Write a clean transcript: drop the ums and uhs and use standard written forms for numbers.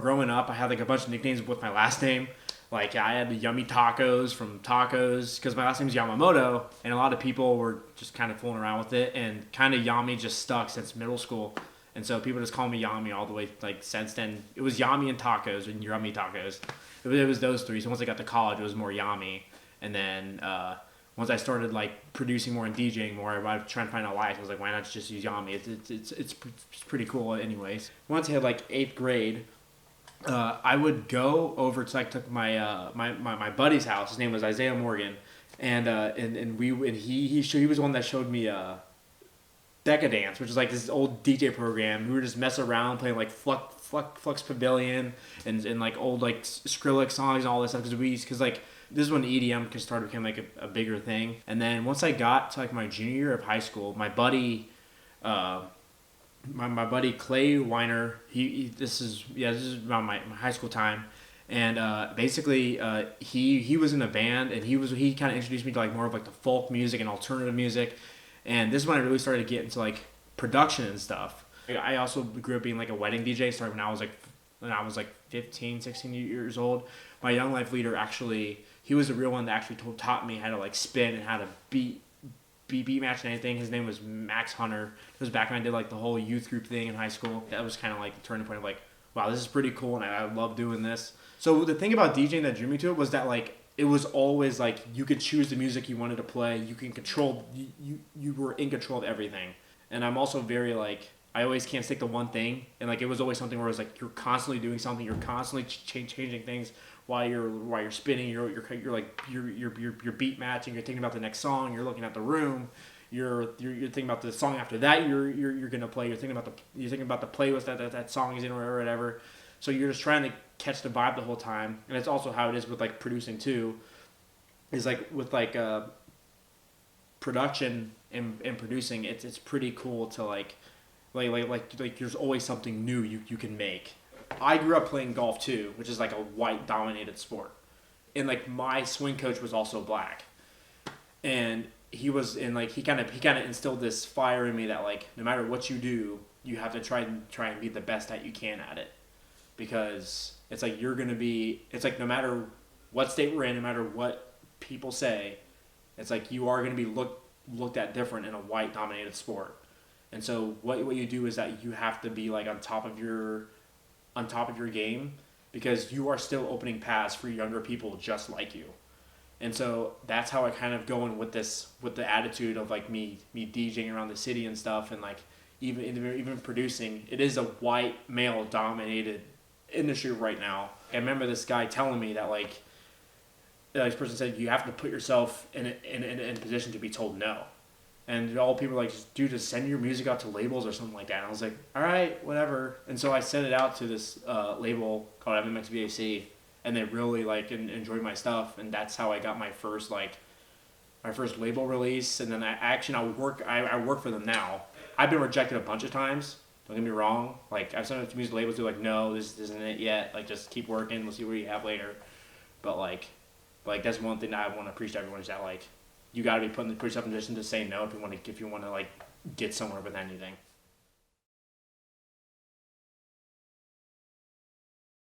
growing up, I had like a bunch of nicknames with my last name. Like I had the Yummy Tacos from Tacos because my last name's Yamamoto, and a lot of people were just kind of fooling around with it, and kind of Yami just stuck since middle school, and so people just call me Yami all the way like since then. It was Yami and Tacos and Yummy Tacos. It was those three. So once I got to college, it was more Yami, and then once I started like producing more and DJing more, I was trying to find out why. I was like, why not just use Yami? It's pretty cool, anyways. Once I had like 8th grade. I would go over to like my my buddy's house. His name was Isaiah Morgan, and he was the one that showed me Decadence, which is like this old DJ program. We were just messing around playing like Flux Pavilion and like old like Skrillex songs and all this stuff because like this is when EDM became like a bigger thing. And then once I got to like my junior year of high school, my buddy. My buddy Clay Weiner, this is around my high school time, and basically he was in a band, and he kind of introduced me to like more of like the folk music and alternative music, and this is when I really started to get into like production and stuff. I also grew up being like a wedding DJ, started when I was like 15, 16 years old. My Young Life leader he was the real one that actually taught me how to like spin and how to beat match and anything. His name was Max Hunter. It was back when I did like the whole youth group thing in high school. That was kind of like the turning point of like, wow, this is pretty cool, and I love doing this. So the thing about DJing that drew me to it was that like it was always like you could choose the music you wanted to play. You can control. You were in control of everything. And I'm also very like I always can't stick to one thing. And like it was always something where it was like you're constantly doing something. You're constantly changing things while you're spinning. You're beat matching. You're thinking about the next song. You're looking at the room. You're thinking about the song after that. You're gonna play. You're thinking about the playlist that song is in or whatever. So you're just trying to catch the vibe the whole time. And it's also how it is with like producing too. Is like with like production and producing. It's pretty cool to like there's always something new you can make. I grew up playing golf too, which is like a white dominated sport. And like my swing coach was also black. And he kind of instilled this fire in me that like no matter what you do, you have to try and be the best that you can at it. Because it's like it's like no matter what state we're in, no matter what people say, it's like you are going to be looked at different in a white dominated sport. And so what you do is that you have to be like on top of your game, because you are still opening paths for younger people just like you. And so that's how I kind of go in with the attitude of like me DJing around the city and stuff, and like even producing. It is a white male dominated industry right now. I remember this guy telling me that like this person said you have to put yourself in a position to be told no. And all people were like, just send your music out to labels or something like that. And I was like, all right, whatever. And so I sent it out to this label called MMXVAC, and they really like enjoyed my stuff. And that's how I got my first label release. And then I work for them now. I've been rejected a bunch of times. Don't get me wrong. Like I've sent it to music labels, they're like, no, this isn't it yet. Like just keep working. We'll see what you have later. But like that's one thing that I want to preach to everyone is that like. You got to be put yourself in a position to say no if you want to like get somewhere with anything.